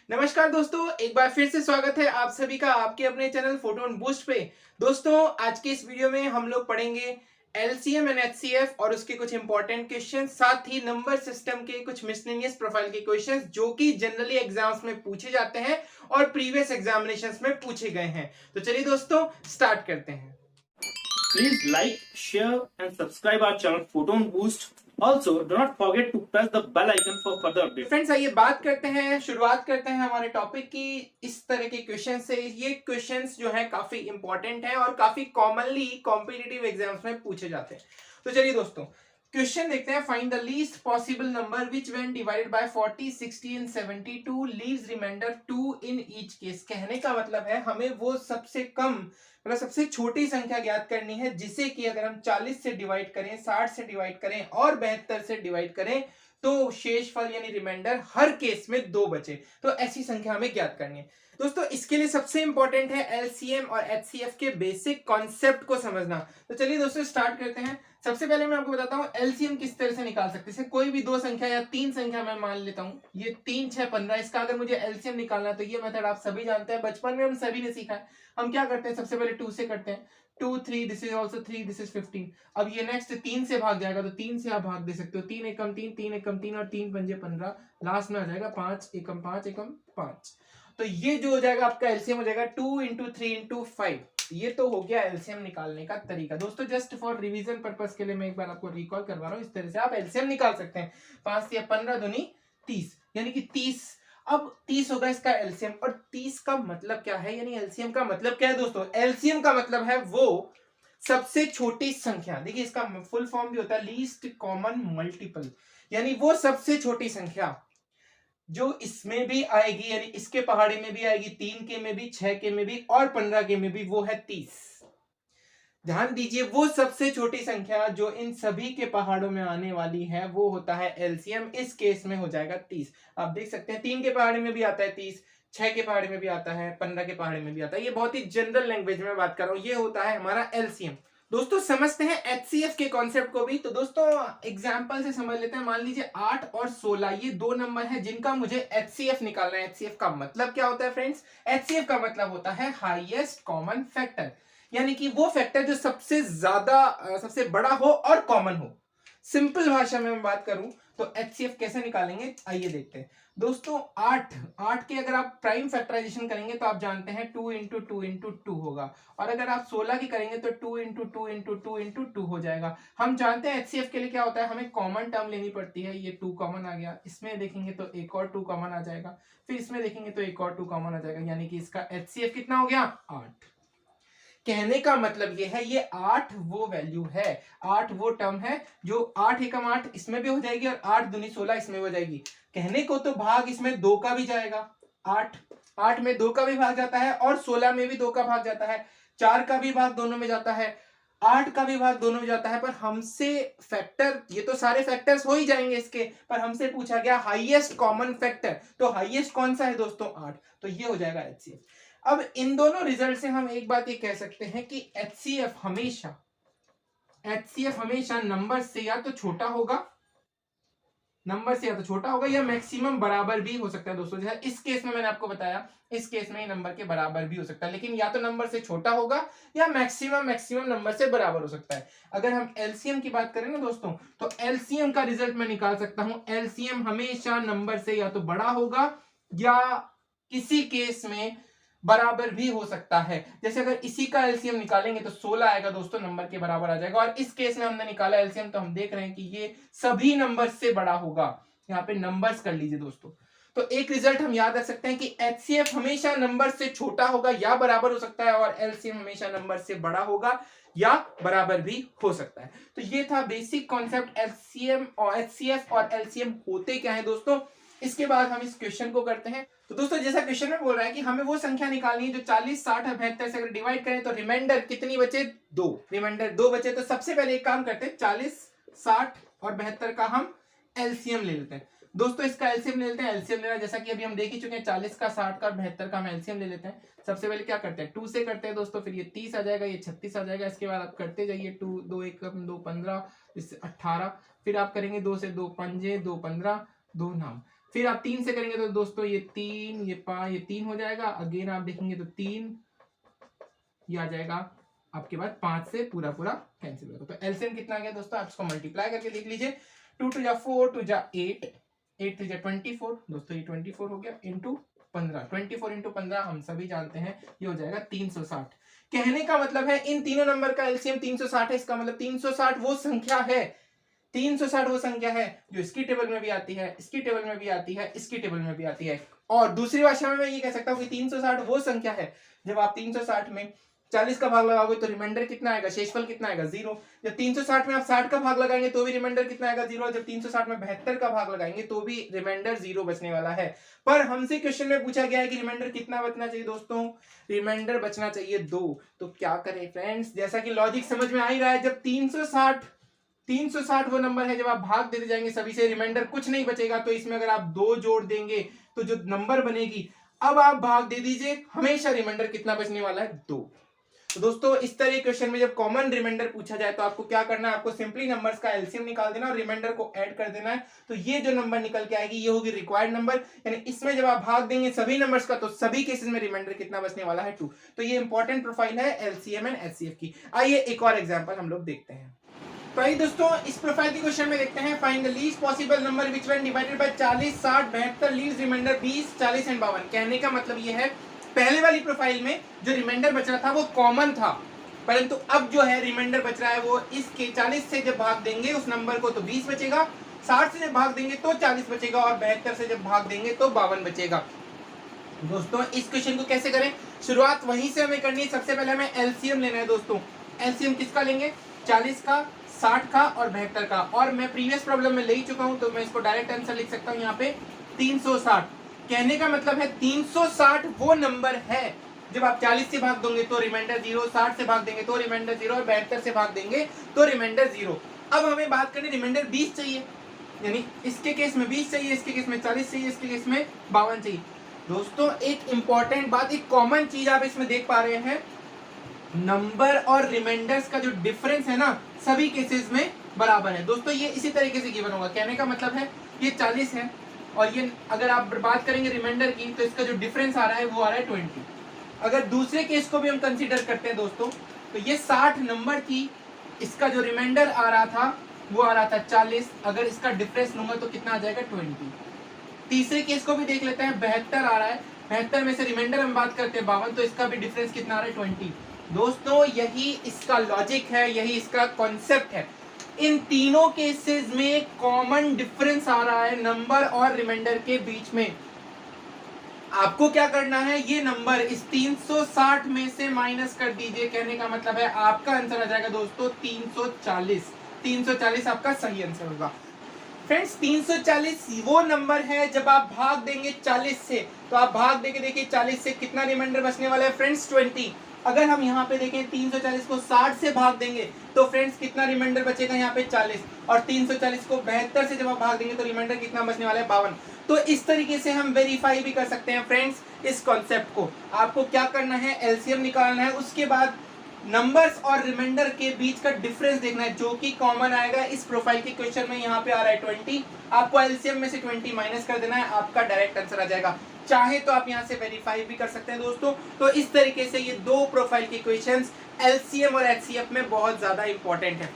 नमस्कार दोस्तों, एक बार फिर से स्वागत है आप सभी का आपके अपने चैनल फोटोन बूस्ट पे। दोस्तों, आज के इस वीडियो में हम लोग पढ़ेंगे एलसीएम एंड एचसीएफ और उसके कुछ इंपॉर्टेंट क्वेश्चन, साथ ही नंबर सिस्टम के कुछ मिसलेनियस प्रोफाइल के क्वेश्चंस जो कि जनरली एग्जाम्स में पूछे जाते हैं और प्रीवियस एग्जामिनेशंस में पूछे गए हैं। तो चलिए दोस्तों, स्टार्ट करते हैं। Please like, share and subscribe our channel Photon Boost. Also, do not forget to press the bell icon for further updates. Friends, आइए बात करते हैं, शुरुआत करते हैं हमारे टॉपिक की इस तरह के क्वेश्चन से। ये क्वेश्चंस जो है काफी इंपॉर्टेंट है और काफी कॉमनली कॉम्पिटिटिव एग्जाम्स में पूछे जाते हैं। तो चलिए दोस्तों, क्वेश्चन देखते हैं। Find the least possible number which when divided by 40, 60 and 72 leaves remainder 2 in each case. कहने का मतलब है हमें वो सबसे कम मतलब सबसे छोटी संख्या ज्ञात करनी है जिसे कि अगर हम 40 से डिवाइड करें, 60 से डिवाइड करें और 72 से डिवाइड करें तो शेषफल यानी रिमाइंडर हर केस में 2 बचे। तो ऐसी संख्या हमें ज्ञात करनी है। दोस्तों, इसके लिए सबसे इंपॉर्टेंट है एलसीएम और एचसीएफ के बेसिक कॉन्सेप्ट को समझना। तो चलिए दोस्तों, स्टार्ट करते हैं। सबसे पहले मैं आपको बताता हूं एलसीएम किस तरह से निकाल सकते हैं। कोई भी दो संख्या या तीन संख्या मैं मान लेता हूं, ये 3, 6, 15, इसका अगर मुझे एलसीएम निकालना है तो ये मेथड आप सभी जानते हैं, बचपन में हम सभी ने सीखा है। हम क्या करते हैं, सबसे पहले 2 से करते हैं। 2, 3, this is also 3, this is 15। अब ये नेक्स्ट 3 से भाग जाएगा तो 3 से आप भाग दे सकते हो। 3 एकम 3, 3 एकम 3 और 3 पंजे 15। लास्ट में आ जाएगा 5 एकम 5 एकम 5। तो ये जो हो जाएगा आपका एलसीएम हो जाएगा 2 इंटू 3 इंटू 5। ये तो हो गया एलसीएम निकालने का तरीका। दोस्तों, जस्ट फॉर रिवीजन पर्पस के लिए मैं एक बार आपको रिकॉल करवा रहा हूँ। इस तरह से आप एलसीएम निकाल सकते हैं। 5 या 15 दूनी 30 यानी कि 30। अब 30 होगा इसका एलसीएम। और 30 का मतलब क्या है, यानी एलसीएम का मतलब क्या है दोस्तों? एलसीएम का मतलब है वो सबसे छोटी संख्या। देखिए, इसका फुल फॉर्म भी होता है लीस्ट कॉमन मल्टीपल, यानी वो सबसे छोटी संख्या जो इसमें भी आएगी, यानी इसके पहाड़ी में भी आएगी, 3 के में भी, 6 के में भी और 15 के में भी, वो है 30। ध्यान दीजिए, वो सबसे छोटी संख्या जो इन सभी के पहाड़ों में आने वाली है वो होता है एलसीएम। इस केस में हो जाएगा 30। आप देख सकते हैं 3 के पहाड़ी में भी आता है 30, 6 के पहाड़ी में भी आता है, 15 के पहाड़ी में भी आता है। ये बहुत ही जनरल लैंग्वेज में बात कर रहा हूं। ये होता है हमारा एलसीएम। दोस्तों, समझते हैं एचसीएफ के कॉन्सेप्ट को भी। तो दोस्तों, एग्जांपल से समझ लेते हैं। मान लीजिए 8 और 16 ये दो नंबर है जिनका मुझे एचसीएफ निकालना है। एचसीएफ का मतलब क्या होता है फ्रेंड्स? एचसीएफ का मतलब होता है हाईएस्ट कॉमन फैक्टर, यानी कि वो फैक्टर जो सबसे ज्यादा सबसे बड़ा हो और कॉमन हो। सिंपल भाषा में मैं बात करूं तो एचसीएफ कैसे निकालेंगे, आइए देखते हैं। दोस्तों, 8 के अगर आप प्राइम फैक्टराइजेशन करेंगे तो आप जानते हैं 2 इंटू 2 इंटू 2 होगा। और अगर आप 16 की करेंगे तो 2 इंटू 2 इंटू 2 इंटू 2 हो जाएगा। हम जानते हैं एचसीएफ के लिए क्या होता है, हमें कॉमन टर्म लेनी पड़ती है। ये 2 कॉमन आ गया, इसमें देखेंगे तो एक और 2 कॉमन आ जाएगा, फिर इसमें देखेंगे तो एक और 2 कॉमन आ जाएगा, यानी कि इसका एचसीएफ कितना हो गया? 8। कहने का मतलब ये है, ये 8 वो वैल्यू है, 8 वो टर्म है जो 8 एकम 8 इसमें भी हो जाएगी और 8 दूनी 16 इसमें हो जाएगी। कहने को तो भाग इसमें 2 का भी जाएगा। 8 में 2 का भी भाग जाता है और 16 में भी 2 का भाग जाता है। 4 का भी भाग दोनों में जाता है, 8 का भी भाग दोनों में जाता है। पर हमसे फैक्टर, ये तो सारे फैक्टर्स हो ही जाएंगे इसके, पर हमसे पूछा गया हाईएस्ट कॉमन फैक्टर। तो हाईएस्ट कौन सा है दोस्तों? 8। तो ये हो जाएगा एचसीएफ। अब इन दोनों रिजल्ट से हम एक बात ये कह सकते हैं कि एचसीएफ हमेशा नंबर से या तो छोटा होगा, या मैक्सिमम बराबर भी हो सकता है। दोस्तों, जैसे इस केस में मैंने आपको बताया, इस केस में ही नंबर के बराबर भी हो सकता है, लेकिन या तो नंबर से छोटा होगा या मैक्सिमम नंबर से बराबर हो सकता है। अगर हम एलसीएम की बात करें ना दोस्तों, तो एलसीएम का रिजल्ट मैं निकाल सकता हूं। एलसीएम हमेशा नंबर से या तो बड़ा होगा या किसी केस में बराबर भी हो सकता है। जैसे अगर इसी का एलसीएम निकालेंगे तो 16 आएगा दोस्तों, नंबर के बराबर आ जाएगा। और इस केस में हमने निकाला एलसीएम तो हम देख रहे हैं कि ये सभी नंबर से बड़ा होगा। यहाँ पे नंबर्स कर लीजिए दोस्तों। तो एक रिजल्ट हम याद रख सकते हैं कि एचसीएफ हमेशा नंबर से छोटा होगा या बराबर हो सकता है, और एलसीएम हमेशा नंबर से बड़ा होगा या बराबर भी हो सकता है। तो ये था बेसिक कॉन्सेप्ट एलसीएम और एचसीएफ और एलसीएम होते क्या है दोस्तों। इसके बाद हम इस क्वेश्चन को करते हैं। तो दोस्तों, जैसा क्वेश्चन में बोल रहा है कि हमें वो संख्या निकालनी है जो 40, 60 और 72 से अगर डिवाइड करें तो रिमाइंडर कितनी बचे? 2। रिमाइंडर 2 बचे। तो सबसे पहले एक काम करते हैं, 40, 60 और 72 का हम एलसीएम ले लेते हैं। दोस्तों, इसका एलसीएम ले लेते हैं। एलसीएम लेना जैसा कि अभी हम देख ही चुके हैं, 40 का, 60 का और 72 का हम एलसीएम ले लेते हैं। सबसे पहले क्या करते हैं, 2 से करते हैं दोस्तों, फिर ये 30 आ जाएगा, ये 36 आ जाएगा। इसके बाद आप करते जाइए, 2 2 1 2 15, इससे 18, फिर आप करेंगे 2 से 2 पंजे 2 15 2 नाम, फिर आप 3 से करेंगे तो दोस्तों ये 3, ये 5, ये 3 हो जाएगा। अगेन आप देखेंगे तो 3 ये आ जाएगा आपके पास 5 से पूरा पूरा कैंसिल होगा। तो एलसीएम कितना आ गया दोस्तों, आप इसको मल्टीप्लाई करके देख लीजिए। 2 टू जा 4, 2 जा 8, 8 टू जा 24 दोस्तों, ये 24 हो गया इंटू 15। 24 इंटू 15 हम सभी जानते हैं ये हो जाएगा 360। कहने का मतलब है इन तीनों नंबर का एलसीएम 360 है। इसका मतलब 360 वो संख्या है, 360 वो संख्या है जो इसकी टेबल में भी आती है, इसकी टेबल में भी आती है, इसकी टेबल में भी आती है। और दूसरी भाषा में मैं ये कह सकता हूं कि 360 वो संख्या है जब आप 360 में 40 का भाग लगाओगे तो रिमाइंडर कितना आएगा, शेषफल कितना आएगा, 0। जब 360 में आप 60 का भाग लगाएंगे तो भी रिमाइंडर कितना आएगा, 0। जब 360 में 72 का भाग लगाएंगे तो भी रिमाइंडर 0 बचने वाला है। पर हमसे क्वेश्चन में पूछा गया है कि रिमाइंडर कितना बचना चाहिए दोस्तों, रिमाइंडर बचना चाहिए 2। तो क्या करें फ्रेंड्स, जैसा कि लॉजिक समझ में आ ही रहा है, जब 360 वो नंबर है, जब आप भाग देते जाएंगे सभी से, रिमाइंडर कुछ नहीं बचेगा। तो इसमें अगर आप 2 जोड़ देंगे तो जो नंबर बनेगी, अब आप भाग दे दीजिए, हमेशा रिमाइंडर कितना बचने वाला है, 2। तो दोस्तों इस तरह के क्वेश्चन में जब कॉमन रिमाइंडर पूछा जाए तो आपको क्या करना है, आपको सिंपली नंबर्स का एलसीएम निकाल देना और रिमाइंडर को ऐड कर देना है। तो ये जो नंबर निकल के आएगी ये होगी रिक्वायर्ड नंबर, यानी इसमें जब आप भाग देंगे सभी नंबर्स का तो सभी केसेस में रिमाइंडर कितना बचने वाला है, 2। तो ये इंपॉर्टेंट प्रोफाइल है एलसीएम एंड एचसीएफ की। आइए एक और एग्जाम्पल हम लोग देखते हैं। तो आइए दोस्तों इस प्रोफाइल के क्वेश्चन में देखते हैं। Find the least possible number which when divided by 40, 60, 72 leaves remainder 20, 40 and 52। कहने का मतलब ये है पहले वाली प्रोफाइल में जो रिमाइंडर बच रहा था वो कॉमन था, परंतु अब जो है रिमाइंडर बच रहा है वो इसके 40 से जब भाग देंगे उस नंबर को तो 20 बचेगा, 60 से जब भाग देंगे तो 40 बचेगा और 72 से जब भाग देंगे तो 52 बचेगा। दोस्तों इस क्वेश्चन को कैसे करें, शुरुआत वहीं से हमें करनी है। सबसे पहले हमें एलसीएम लेना है दोस्तों। एलसीएम किसका लेंगे, 40 का, 60 का और 72 का। और मैं प्रीवियस प्रॉब्लम में ले ही चुका हूं तो मैं इसको डायरेक्ट आंसर लिख सकता हूं यहाँ पे 360। कहने का मतलब है 360 वो नंबर है जब आप 40 से भाग दोगे तो रिमाइंडर 0, 60 से भाग देंगे तो रिमाइंडर 0 और 72 से भाग देंगे तो रिमाइंडर 0। अब हमें बात करनी रिमाइंडर 20 चाहिए, यानी इसके केस में 20 चाहिए, इसके केस में 40 चाहिए, इसके केस में 52 चाहिए। दोस्तों एक इंपॉर्टेंट बात, एक कॉमन चीज आप इसमें देख पा रहे हैं, नंबर और रिमाइंडर्स का जो डिफरेंस है ना सभी केसेस में बराबर है। दोस्तों ये इसी तरीके से गिवन होगा। कहने का मतलब है ये 40 है और ये अगर आप बात करेंगे रिमाइंडर की तो इसका जो डिफरेंस आ रहा है वो आ रहा है 20। अगर दूसरे केस को भी हम कंसीडर करते हैं दोस्तों तो ये 60 नंबर की, इसका जो रिमाइंडर आ रहा था वो आ रहा था 40, अगर इसका डिफरेंस लूंगा तो कितना आ जाएगा 20। तीसरे केस को भी देख लेते हैं, 72 आ रहा है, 72 में से रिमाइंडर हम बात करते हैं 52, तो इसका भी डिफरेंस कितना आ रहा है 20। दोस्तों यही इसका लॉजिक है, यही इसका कॉन्सेप्ट है। इन तीनों केसेस में कॉमन डिफरेंस आ रहा है नंबर और रिमाइंडर के बीच में। आपको क्या करना है, ये नंबर इस 360 में से माइनस कर दीजिए। कहने का मतलब है आपका आंसर आ जाएगा दोस्तों 340। 340 आपका सही आंसर होगा। फ्रेंड्स 340 वो नंबर है जब आप भाग देंगे 40 से, तो आप भाग देके देखिए 40 से कितना रिमाइंडर बचने वाला है फ्रेंड्स 20। अगर हम यहाँ पे देखें 340 को 60 से भाग देंगे तो फ्रेंड्स कितना रिमाइंडर बचेगा यहाँ पे 40, और 340 को 72 से जब आप भाग देंगे तो रिमाइंडर कितना बचने वाला है 52। तो इस तरीके से हम वेरीफाई भी कर सकते हैं फ्रेंड्स इस कॉन्सेप्ट को। आपको क्या करना है, एलसीएम निकालना है, उसके बाद नंबर्स और रिमाइंडर के बीच का डिफरेंस देखना है जो कि कॉमन आएगा। इस प्रोफाइल के क्वेश्चन में यहाँ पे आ रहा है 20, आपको एलसीएम में से 20 माइनस कर देना है, आपका डायरेक्ट आंसर आ जाएगा। चाहे तो आप यहाँ से वेरीफाई भी कर सकते हैं दोस्तों। तो इस तरीके से ये दो प्रोफाइल के क्वेश्चंस एलसीएम और एचसीएफ में बहुत ज्यादा इंपॉर्टेंट है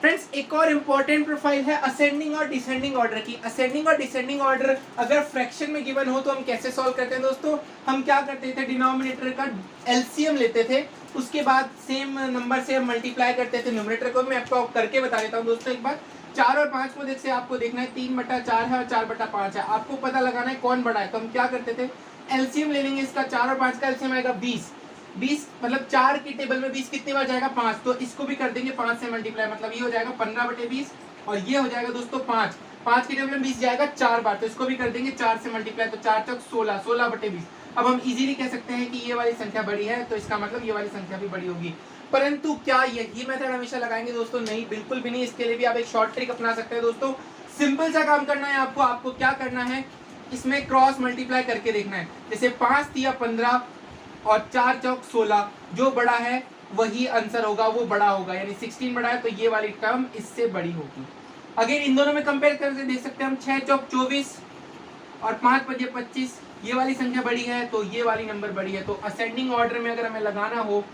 फ्रेंड्स। एक और इंपॉर्टेंट प्रोफाइल है असेंडिंग और डिसेंडिंग ऑर्डर की। असेंडिंग और डिसेंडिंग ऑर्डर अगर फ्रैक्शन में गिवन हो तो हम कैसे सॉल्व करते हैं दोस्तों, हम क्या करते थे, डिनोमिनेटर का एलसीएम लेते थे, उसके बाद सेम नंबर से हम मल्टीप्लाई करते थे न्यूमरेटर को। मैं आपको करके बता देता हूँ दोस्तों एक बार। 4 और 5 को देख से आपको देखना है 3/4 है और 4/5 है, आपको पता लगाना है कौन बड़ा है। तो हम क्या करते थे, एलसीएम ले लेंगे इसका, 4 और 5 का एलसीएम आएगा 20। 20 मतलब 4 की टेबल में 20 कितनी बार जाएगा 5, तो इसको भी कर देंगे 5 से मल्टीप्लाई, मतलब ये हो जाएगा 15/20 और ये हो जाएगा दोस्तों 5। 5 की टेबल में 20 जाएगा 4 बार, तो इसको भी कर देंगे 4 से मल्टीप्लाई, तो 4 चौक 16, 16/20। अब हम इजीली कह सकते हैं कि ये वाली संख्या बड़ी है तो इसका मतलब ये वाली संख्या भी बड़ी होगी। परंतु क्या यही मेथड हमेशा लगाएंगे दोस्तों, नहीं, बिल्कुल भी नहीं। इसके लिए भी आप एक शॉर्ट ट्रिक अपना सकते हैं दोस्तों। सिंपल सा काम करना है आपको। आपको क्या करना है, इसमें क्रॉस मल्टीप्लाई करके देखना है। जैसे 5 दिया 15 और 4 चौक 16, जो बड़ा है वही आंसर होगा, वो बड़ा होगा, यानी 16 बड़ा है तो ये वाली टर्म इससे बड़ी होगी। अगर इन दोनों में कंपेयर करके देख सकते हैं हम, 6 चौक 24 और 5 5 25, ये वाली संख्या बड़ी है तो ये वाली नंबर बड़ी है। तो असेंडिंग ऑर्डर में अगर हमें लगाना हो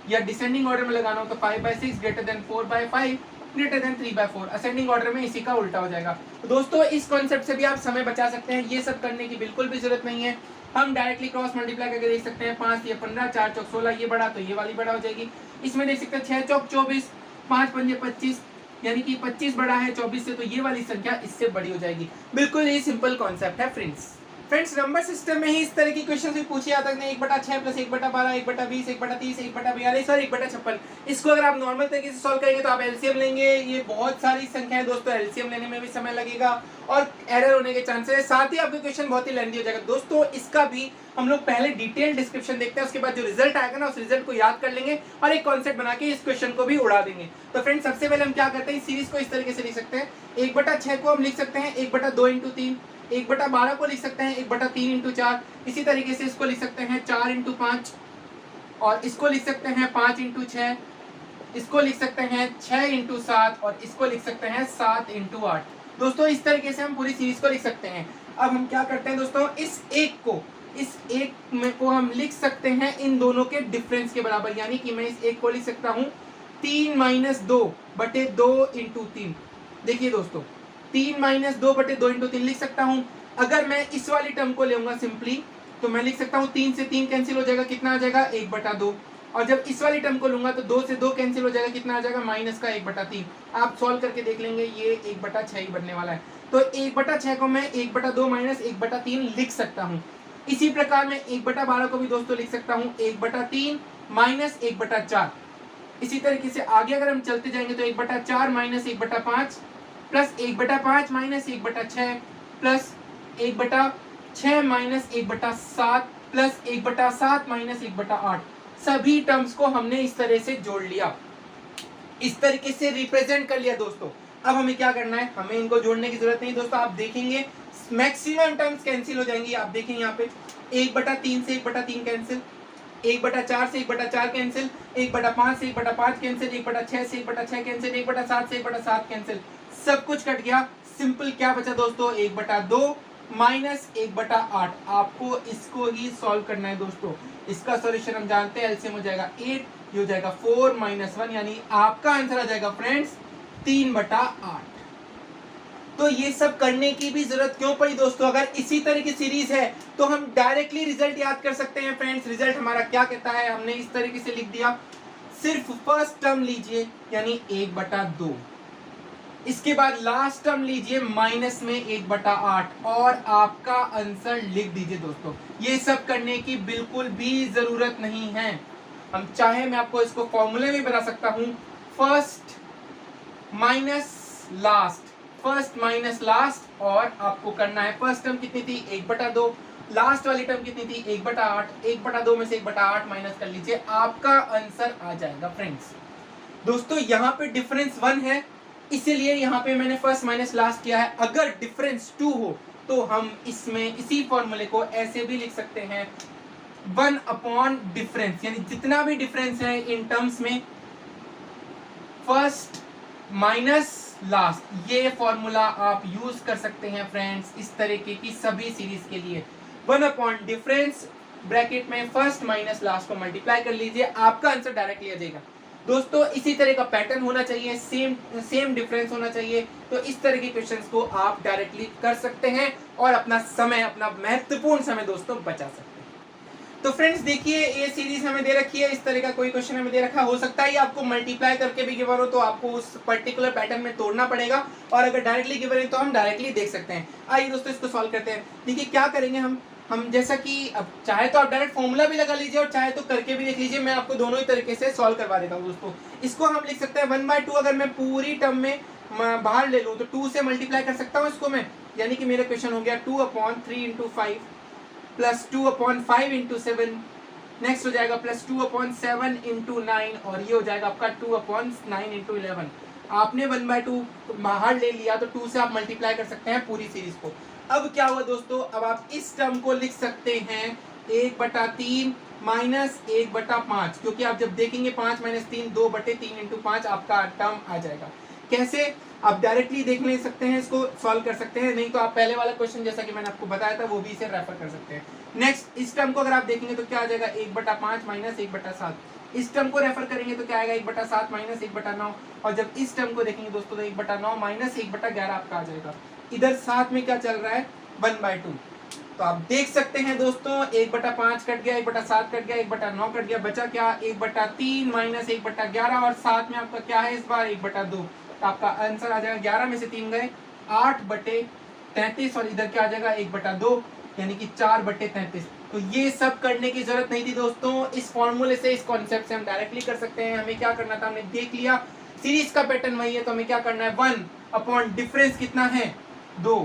या डिसेंडिंग ऑर्डर में लगाना हो तो 5/6 greater than 4/5 greater than 3/4। Ascending order में इसी का उल्टा हो जाएगा। तो दोस्तों इस कॉन्सेप्ट से भी आप समय बचा सकते हैं, ये सब करने की बिल्कुल भी जरूरत नहीं है। हम डायरेक्टली क्रॉस मल्टीप्लाई करके देख सकते हैं। 5 या 15, 4 चौक 16, ये बड़ा तो ये वाली बड़ा हो जाएगी। इसमें देख सकते हैं 6 चौक 24, 5 5 25, यानी कि 25 बड़ा है 24 से, तो ये वाली संख्या इससे बड़ी हो जाएगी। बिल्कुल ही सिंपल कॉन्सेप्ट है फ्रेंड्स नंबर सिस्टम में ही इस तरह की क्वेश्चन भी पूछे जाते हैं। 1/6 + 1/12, 1/20, 1/30, 1/42 और 1/56। इसको अगर आप नॉर्मल तरीके से सॉल्व करेंगे तो आप एलसीएम लेंगे। ये बहुत सारी संख्या है दोस्तों, एलसीएम लेने में भी समय लगेगा और एरर होने के चांसेस है। साथ ही आपका क्वेश्चन बहुत ही लेंथी हो जाएगा। दोस्तों इसका भी हम लोग पहले डिटेल डिस्क्रिप्शन देखते हैं, उसके बाद जो रिजल्ट आएगा ना उस रिजल्ट को याद कर लेंगे और एक कॉन्सेप्ट बना के इस क्वेश्चन को भी उड़ा देंगे। तो फ्रेंड्स सबसे पहले हम क्या करते हैं, इस सीरीज को इस तरीके से लिख सकते हैं। 1/6 को हम लिख सकते हैं 1/2 × 3, 1/12 को लिख सकते हैं 1/3 × 4। इसी तरीके से इसको लिख सकते हैं 4 × 5 और इसको लिख सकते हैं 5 × 6, इसको लिख सकते हैं 6 × 7 और इसको लिख सकते हैं 7 × 8। दोस्तों इस तरीके से हम पूरी सीरीज को लिख सकते हैं। अब हम क्या करते हैं दोस्तों, इस एक को हम लिख सकते हैं इन दोनों के डिफरेंस के बराबर, यानी कि मैं इस एक को लिख सकता हूँ 3 - 2/2 × 3। देखिए दोस्तों 3 - 2/2 × 3 लिख सकता हूँ। अगर मैं इस वाली टर्म को लेऊंगा सिंपली तो मैं लिख सकता हूँ 3 से 3 कैंसिल हो जाएगा, कितना आ जाएगा 1/2। और जब इस वाली टर्म को लूंगा तो 2 से 2 कैंसिल हो जाएगा, कितना आ जाएगा -1/3। आप सॉल्व करके देख लेंगे, ये 1/6 ही बनने वाला है। तो 1/6 को मैं 1/2 - 1/3 लिख सकता हूँ। इसी प्रकार मैं 1/12 को भी दोस्तों लिख सकता हूँ 1/3 - 1/4। इसी तरीके से आगे अगर हम चलते जाएंगे तो 1/4 - 1/5 प्लस 1/5 - 1/6 प्लस 1/6 - 1/7 प्लस 1/7 - 1/8। सभी टर्म्स को हमने इस तरह से जोड़ लिया, इस तरीके से रिप्रेजेंट कर लिया दोस्तों। अब हमें क्या करना है, हमें इनको जोड़ने की जरूरत नहीं दोस्तों। आप देखेंगे मैक्सिमम टर्म्स कैंसिल हो जाएंगी। आप देखेंगे यहाँ पे 1/3 से 1/3 कैंसिल, 1/4 से 1/4 कैंसिल, 1/5 से 1/5 कैंसिल, 1/6 से 1/6 कैंसिल, 1/7 से 1/7 कैंसिल, सब कुछ कट गया। सिंपल क्या बचा दोस्तों, 1/2 माइनस 1/8। आपको इसको ही सॉल्व करना है दोस्तों। इसका सॉल्यूशन हम जानते हैं, एलसीएम हो जाएगा 8, ये हो जाएगा 4 - 1, यानी आपका आंसर आ जाएगा फ्रेंड्स 3/8। तो ये सब करने की भी जरूरत क्यों पड़ी दोस्तों, अगर इसी तरह की सीरीज है तो हम डायरेक्टली रिजल्ट याद कर सकते हैं। फ्रेंड्स रिजल्ट हमारा क्या कहता है, हमने इस तरीके से लिख दिया, सिर्फ फर्स्ट टर्म लीजिए यानी 1/2, इसके बाद लास्ट टर्म लीजिए माइनस में 1/8 और आपका आंसर लिख दीजिए दोस्तों। ये सब करने की बिल्कुल भी जरूरत नहीं है। हम चाहे मैं आपको इसको फॉर्मूले में बना सकता हूं, फर्स्ट माइनस लास्ट, और आपको करना है फर्स्ट टर्म कितनी थी 1/2, लास्ट वाली टर्म कितनी थी 1/8, 1/2 में से 1/8 माइनस कर लीजिए, आपका आंसर आ जाएगा। फ्रेंड्स दोस्तों यहाँ पे डिफरेंस 1 है, इसीलिए यहाँ पे मैंने फर्स्ट माइनस लास्ट किया है। अगर डिफरेंस 2 हो तो हम इसमें इसी फॉर्मूले को ऐसे भी लिख सकते हैं 1 डिफरेंस, यानी जितना भी डिफरेंस है इन टर्म्स में फर्स्ट माइनस लास्ट, ये फॉर्मूला आप यूज कर सकते हैं फ्रेंड्स इस तरीके की सभी सीरीज के लिए। 1 डिफरेंस ब्रैकेट में फर्स्ट माइनस लास्ट को मल्टीप्लाई कर लीजिए, आपका आंसर डायरेक्टली आ जाएगा। दोस्तों इसी तरह का पैटर्न होना चाहिए, सेम डिफरेंस होना चाहिए, तो इस तरह के क्वेश्चंस को आप डायरेक्टली कर सकते हैं और अपना समय, अपना महत्वपूर्ण समय दोस्तों बचा सकते हैं। तो फ्रेंड्स देखिए ये सीरीज हमें दे रखी है, इस तरह का कोई क्वेश्चन हमें दे रखा, हो सकता है आपको मल्टीप्लाई करके भी गिवन हो तो आपको उस पर्टिकुलर पैटर्न में तोड़ना पड़ेगा, और अगर डायरेक्टली गिवन है तो हम डायरेक्टली देख सकते हैं। आइए दोस्तों इसको सॉल्व करते हैं। देखिए क्या करेंगे हम जैसा कि अब चाहे तो आप डायरेक्ट फॉर्मूला भी लगा लीजिए और चाहे तो करके भी देख लीजिए, मैं आपको दोनों ही तरीके से सॉल्व करवा देता हूँ दोस्तों। इसको हम लिख सकते हैं 1/2, अगर मैं पूरी टर्म में बाहर ले लूँ तो 2 से मल्टीप्लाई कर सकता हूँ इसको मैं, यानी कि मेरा क्वेश्चन हो गया 2/3 × 5 प्लस 2/5 × 7, नेक्स्ट हो जाएगा प्लस 2/7 × 9, और ये हो जाएगा आपका 2/9 × 11। आपने 1/2 बाहर ले लिया तो 2 से आप मल्टीप्लाई कर सकते हैं पूरी सीरीज को। अब क्या हुआ दोस्तों, अब आप इस टर्म को लिख सकते हैं 1/3 माइनस 1/5, क्योंकि आप जब देखेंगे 5 - 3 2/3 × 5 आपका टर्म आ जाएगा। कैसे, आप डायरेक्टली देख ले सकते हैं, इसको सॉल्व कर सकते हैं, नहीं तो आप पहले वाला क्वेश्चन जैसा कि मैंने आपको बताया था वो भी इसे रेफर कर सकते हैं। नेक्स्ट, इस टर्म को अगर आप देखेंगे तो क्या आ जाएगा 1/5 माइनस 1/7। इस टर्म को रेफर करेंगे तो क्या आएगा 1/7 माइनस 1/9। और जब इस टर्म को देखेंगे दोस्तों तो 1/9 माइनस 1/11 आपका आ जाएगा। इधर साथ में क्या चल रहा है 1/2। तो आप देख सकते हैं दोस्तों 1/5 कट गया, 1/7 कट गया, 1/9 कट गया, बचा क्या 1/3 माइनस 1/11 और साथ में आपका क्या है इस बार 1/2। तो आपका आंसर आ जाएगा 11 में से 3 गए 8/33 और इधर क्या आ जाएगा 1/2 यानी कि 4/33। तो ये सब करने की जरूरत नहीं थी दोस्तों, इस फॉर्मूले से, इस कॉन्सेप्ट से हम डायरेक्टली कर सकते हैं। हमें क्या करना था, हमने देख लिया सीरीज का पैटर्न वही है, तो हमें क्या करना है 1 डिफरेंस कितना है 2।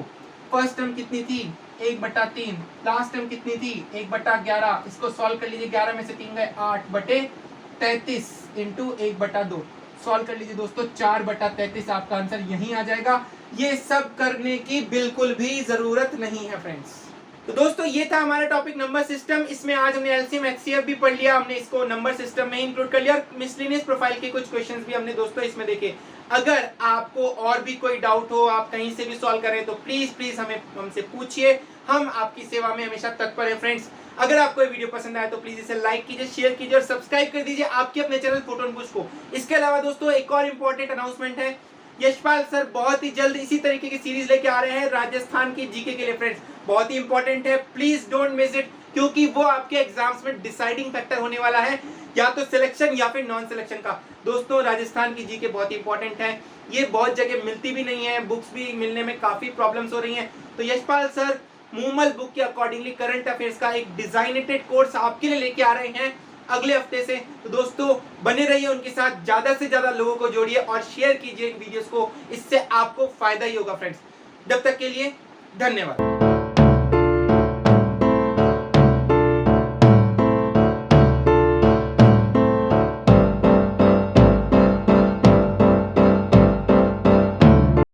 फर्स्ट टर्म कितनी थी 1/3, लास्ट टर्म कितनी थी 1/11। इसको सॉल्व कर लीजिए, 11 में से 3 गए 8/33 इंटू 1/2 सॉल्व कर लीजिए दोस्तों 4/33 आपका आंसर यही आ जाएगा। ये सब करने की बिल्कुल भी जरूरत नहीं है फ्रेंड्स। तो दोस्तों ये था हमारा टॉपिक नंबर सिस्टम। इसमें आज हमने एलसीएम एचसीएफ भी पढ़ लिया, हमने इसको नंबर सिस्टम में इंक्लूड कर लिया और मिसलेनियस प्रोफाइल के कुछ क्वेश्चंस भी हमने दोस्तों इसमें देखे। अगर आपको और भी कोई डाउट हो, आप कहीं से भी सॉल्व करें तो प्लीज हमें हमसे पूछिए, हम आपकी सेवा में हमेशा तत्पर हैं फ्रेंड्स। अगर आपको ये वीडियो पसंद आया तो प्लीज इसे लाइक कीजिए, शेयर कीजिए और सब्सक्राइब कर दीजिए आपके अपने चैनल फोटोन बूस्ट को। इसके अलावा दोस्तों एक और इंपॉर्टेंट अनाउंसमेंट है, यशपाल सर बहुत ही जल्द इसी तरीके की सीरीज लेके आ रहे हैं राजस्थान की जीके के लिए फ्रेंड्स। बहुत ही इंपॉर्टेंट है, प्लीज डोंट मिस इट, क्योंकि वो आपके एग्जाम्स में डिसाइडिंग फैक्टर होने वाला है, या तो सिलेक्शन या फिर नॉन सिलेक्शन का। दोस्तों राजस्थान की जीके बहुत इंपॉर्टेंट है, ये बहुत जगह मिलती भी नहीं है, बुक्स भी मिलने में काफी प्रॉब्लम्स हो रही हैं। तो यशपाल सर मूमल बुक के अकॉर्डिंगली करंट अफेयर्स का एक डिजाइनेटेड कोर्स आपके लिए लेके आ रहे हैं अगले हफ्ते से। तो दोस्तों बने रहिए उनके साथ, ज्यादा से ज्यादा लोगों को जोड़िए और शेयर कीजिए इन वीडियोस को, इससे आपको फायदा ही होगा फ्रेंड्स। जब तक के लिए धन्यवाद।